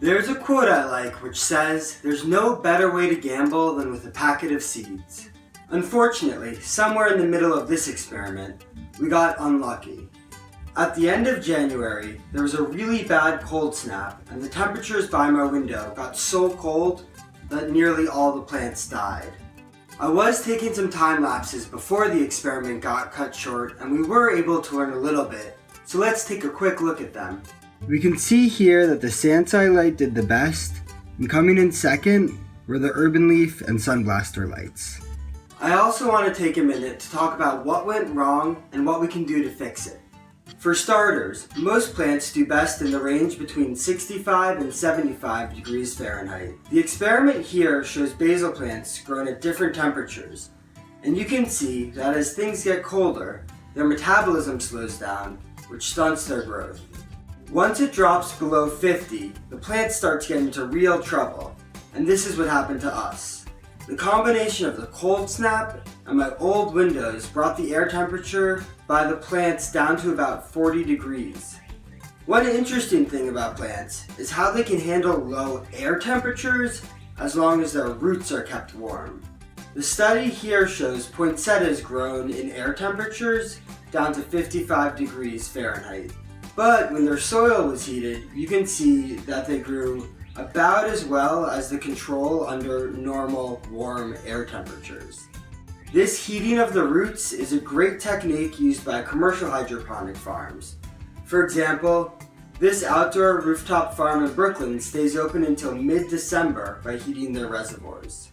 There's a quote I like which says, "There's no better way to gamble than with a packet of seeds." Unfortunately, somewhere in the middle of this experiment, we got unlucky. At the end of January, there was a really bad cold snap, and the temperatures by my window got so cold that nearly all the plants died. I was taking some time lapses before the experiment got cut short, and we were able to learn a little bit, so let's take a quick look at them. We can see here that the Sansai light did the best, and coming in second were the Urban Leaf and Sunblaster lights. I also want to take a minute to talk about what went wrong and what we can do to fix it. For starters, most plants do best in the range between 65 and 75 degrees Fahrenheit. The experiment here shows basil plants grown at different temperatures, and you can see that as things get colder, their metabolism slows down, which stunts their growth. Once it drops below 50, the plants start to get into real trouble, and this is what happened to us. The combination of the cold snap and my old windows brought the air temperature by the plants down to about 40 degrees. One interesting thing about plants is how they can handle low air temperatures as long as their roots are kept warm. The study here shows poinsettias grown in air temperatures down to 55 degrees Fahrenheit. But when their soil was heated, you can see that they grew about as well as the control under normal warm air temperatures. This heating of the roots is a great technique used by commercial hydroponic farms. For example, this outdoor rooftop farm in Brooklyn stays open until mid-December by heating their reservoirs.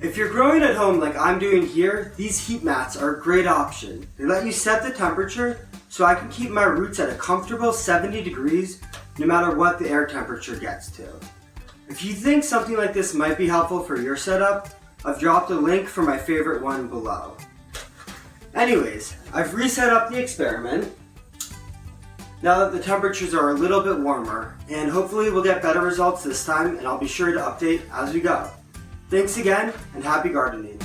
If you're growing at home like I'm doing here, these heat mats are a great option. They let you set the temperature so I can keep my roots at a comfortable 70 degrees no matter what the air temperature gets to. If you think something like this might be helpful for your setup, I've dropped a link for my favorite one below. Anyways, I've reset up the experiment now that the temperatures are a little bit warmer, and hopefully we'll get better results this time, and I'll be sure to update as we go. Thanks again, and happy gardening.